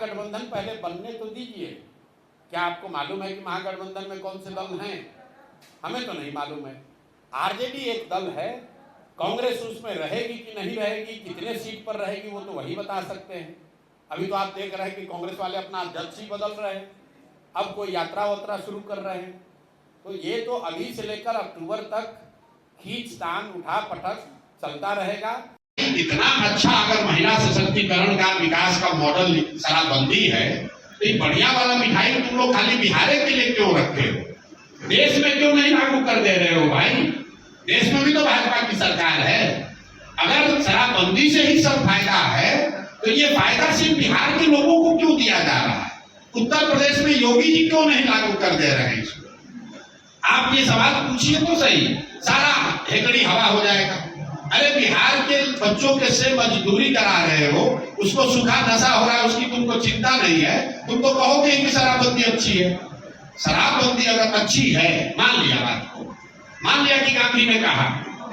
महागठबंधन पहले बनने तो दीजिए। क्या आपको मालूम है कि महागठबंधन में कौन से दल हैं? हमें तो नहीं मालूम है। आरजेडी एक दल है, कांग्रेस उसमें रहेगी कि नहीं रहेगी, कितने सीट पर रहेगी, वो तो वही बता सकते हैं। अभी तो आप देख रहे हैं कि कांग्रेस वाले अपना अध्यक्ष ही बदल रहे हैं, अब कोई यात्रा वात्रा शुरू कर रहे हैं। तो ये तो अभी से लेकर अक्टूबर तक खींचतान उठा पटक चलता रहेगा। इतना अच्छा अगर महिला सशक्तिकरण का विकास का मॉडल शराबबंदी है, तो ये बढ़िया वाला मिठाई तुम लोग खाली बिहार के लिए क्यों रखते हो? देश में क्यों नहीं लागू कर दे रहे हो भाई? देश में भी तो भाजपा की सरकार है। अगर शराबबंदी से ही सब फायदा है, तो ये फायदा सिर्फ बिहार के लोगों को क्यों दिया जा रहा है? उत्तर प्रदेश में योगी जी क्यों नहीं लागू कर दे रहे हैं इसको? आप ये सवाल पूछिए तो सही, सारा हेकड़ी हवा हो जाएगा। अरे बिहार के बच्चों के से मजदूरी करा रहे हो, उसको सूखा नशा हो रहा है, उसकी तुमको चिंता नहीं है। तुम तो कहोगे कि शराबबंदी अच्छी है। शराबबंदी अगर अच्छी है, मान लिया बात को, मान लिया कि गांधी ने कहा,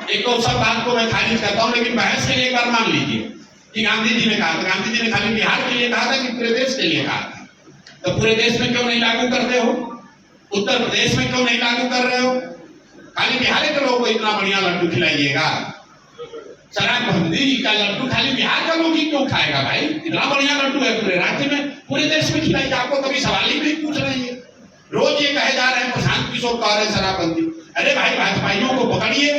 एक तो सब बात को मैं खारिज करता हूँ, लेकिन बहस के लिए एक बार मान लीजिए कि गांधी जी ने कहा, तो गांधी जी ने खाली बिहार के लिए कहा था कि पूरे देश के लिए कहा था? तो पूरे देश में क्यों नहीं लागू करते हो? उत्तर प्रदेश में क्यों नहीं लागू कर रहे हो? खाली बिहार के लोगों को इतना बढ़िया लड्डू खिलाइएगा। शराबबंदी का लड्डू खाली बिहार का लोग ही क्यों खाएगा भाई? इतना बढ़िया लड्डू है पूरे राज्य में, पूरे देश में खिलाइए। आपको कभी सवाल ही नहीं पूछ रही है। रोज ये कहे जा रहे हैं प्रशांत किशोर कह रहे हैं शराबबंदी। अरे भाई भाजपाइयों को पकड़िए,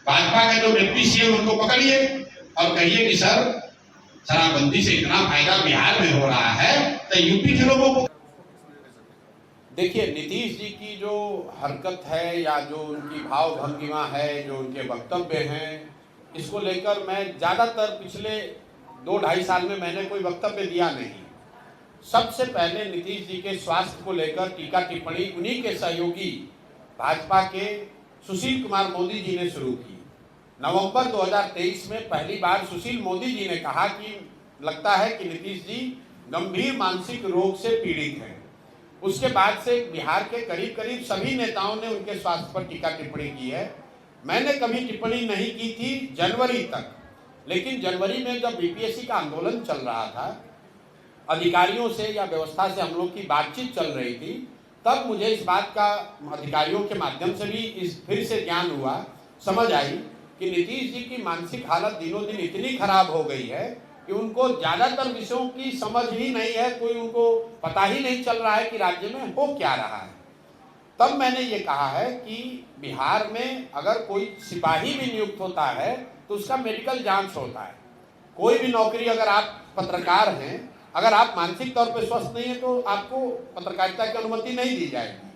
भाजपा का जो डिप्टी सीएम उनको पकड़िए और कहिए कि सर शराबबंदी से इतना फायदा बिहार में हो रहा है, तो यूपी के लोगों को। देखिए, नीतीश जी की जो हरकत है या जो उनकी भाव भंगिमा है, जो उनके वक्तव्य हैं, इसको लेकर मैं ज़्यादातर पिछले 2-2.5 साल में मैंने कोई वक्तव्य दिया नहीं। सबसे पहले नीतीश जी के स्वास्थ्य को लेकर टीका टिप्पणी उन्हीं के सहयोगी भाजपा के सुशील कुमार मोदी जी ने शुरू की। नवंबर 2023 में पहली बार सुशील मोदी जी ने कहा कि लगता है कि नीतीश जी गंभीर मानसिक रोग से पीड़ित हैं। उसके बाद से बिहार के करीब करीब सभी नेताओं ने उनके स्वास्थ्य पर टीका टिप्पणी की है। मैंने कभी टिप्पणी नहीं की थी जनवरी तक, लेकिन जनवरी में जब बीपीएससी का आंदोलन चल रहा था, अधिकारियों से या व्यवस्था से हम लोग की बातचीत चल रही थी, तब मुझे इस बात का अधिकारियों के माध्यम से भी फिर से ज्ञान हुआ, समझ आई कि नीतीश जी की मानसिक हालत दिनों दिन इतनी खराब हो गई है कि उनको ज़्यादातर विषयों की समझ ही नहीं है, कोई उनको पता ही नहीं चल रहा है कि राज्य में हो क्या रहा है। तब मैंने ये कहा है कि बिहार में अगर कोई सिपाही भी नियुक्त होता है तो उसका मेडिकल जांच होता है। कोई भी नौकरी, अगर आप पत्रकार हैं, अगर आप मानसिक तौर पर स्वस्थ नहीं है तो आपको पत्रकारिता की अनुमति नहीं दी जाएगी।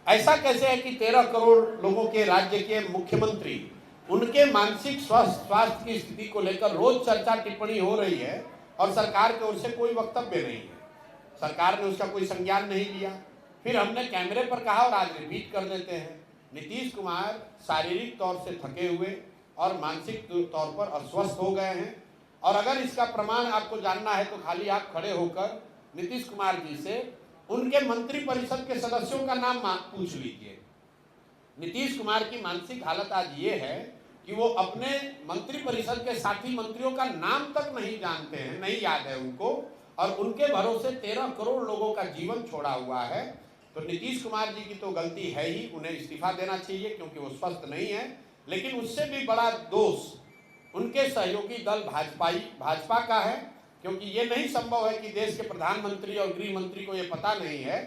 ऐसा कैसे है कि 13 करोड़ लोगों के राज्य के मुख्यमंत्री, उनके मानसिक स्वास्थ्य की स्थिति को लेकर रोज चर्चा टिप्पणी हो रही है और सरकार की ओर से कोई वक्तव्य नहीं है, सरकार ने उसका कोई संज्ञान नहीं लिया। फिर हमने कैमरे पर कहा और आज रिपीट कर देते हैं, नीतीश कुमार शारीरिक तौर से थके हुए और मानसिक तौर पर अस्वस्थ हो गए हैं। और अगर इसका प्रमाण आपको जानना है तो खाली आप खड़े होकर नीतीश कुमार जी से उनके मंत्रिपरिषद के सदस्यों का नाम पूछ लीजिए। नीतीश कुमार की मानसिक हालत आज ये है कि वो अपने मंत्रिपरिषद के साथी मंत्रियों का नाम तक नहीं जानते हैं, नहीं याद है उनको, और उनके भरोसे 13 करोड़ लोगों का जीवन छोड़ा हुआ है। तो नीतीश कुमार जी की तो गलती है ही, उन्हें इस्तीफा देना चाहिए क्योंकि वो स्वस्थ नहीं है। लेकिन उससे भी बड़ा दोष उनके सहयोगी दल भाजपा का है, क्योंकि ये नहीं संभव है कि देश के प्रधानमंत्री और गृह मंत्री को ये पता नहीं है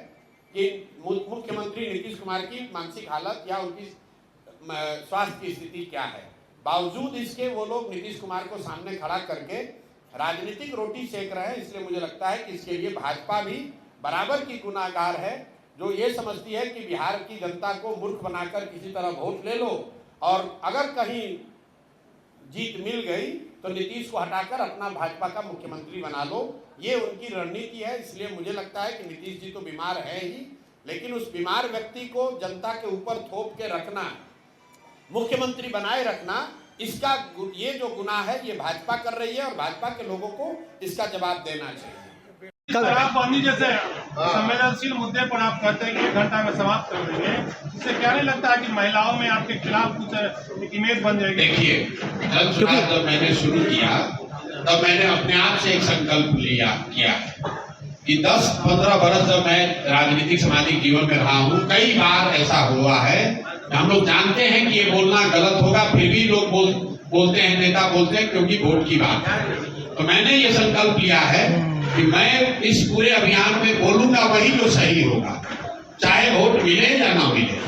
कि मुख्यमंत्री नीतीश कुमार की मानसिक हालत या उनकी स्वास्थ्य की स्थिति क्या है। बावजूद इसके वो लोग नीतीश कुमार को सामने खड़ा करके राजनीतिक रोटी सेक रहे हैं। इसलिए मुझे लगता है कि इसके लिए भाजपा भी बराबर की गुनाहगार है, जो ये समझती है कि बिहार की जनता को मूर्ख बनाकर किसी तरह वोट ले लो और अगर कहीं जीत मिल गई तो नीतीश को हटाकर अपना भाजपा का मुख्यमंत्री बना लो। ये उनकी रणनीति है। इसलिए मुझे लगता है कि नीतीश जी तो बीमार है ही, लेकिन उस बीमार व्यक्ति को जनता के ऊपर थोप के रखना, मुख्यमंत्री बनाए रखना, इसका ये जो गुनाह है ये भाजपा कर रही है और भाजपा के लोगों को इसका जवाब देना चाहिए। शराबबंदी जैसे संवेदनशील मुद्दे पर आप कहते हैं कि 1 घंटा में समाप्त कर देंगे, इससे क्या नहीं लगता है कि महिलाओं में आपके खिलाफ कुछ एक इमेज बन जाएगी? देखिए, जब मैंने शुरू किया तब मैंने अपने आप से एक संकल्प किया है कि 10-15 बरस जब मैं राजनीतिक सामाजिक जीवन में रहा हूँ, कई बार ऐसा हुआ है। हम लोग जानते हैं कि ये बोलना गलत होगा, फिर भी लोग बोलते हैं, नेता बोलते हैं क्योंकि वोट की बात है। तो मैंने ये संकल्प लिया है कि मैं इस पूरे अभियान में बोलूंगा वही जो सही होगा, चाहे वोट मिले या ना मिले।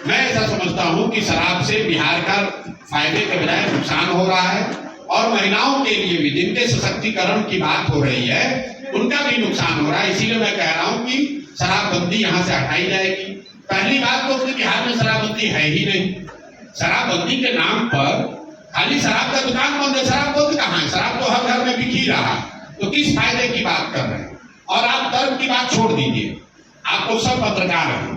मैं ऐसा समझता हूं कि शराब से बिहार का फायदे के बजाय नुकसान हो रहा है, और महिलाओं के लिए भी जिनके सशक्तिकरण की बात हो रही है उनका भी नुकसान हो रहा है। इसीलिए मैं कह रहा हूं कि शराबबंदी यहां से हटाई जाएगी। पहली बात तो अपने बिहार में शराबबंदी है ही नहीं। शराबबंदी के नाम पर खाली शराब का दुकान बंद है, शराब बंद कहाँ है? शराब तो हर घर में बिक ही रहा है, तो किस फायदे की बात कर रहे हैं? और आप धर्म की बात छोड़ दीजिए, आप लोग सब पत्रकार हैं।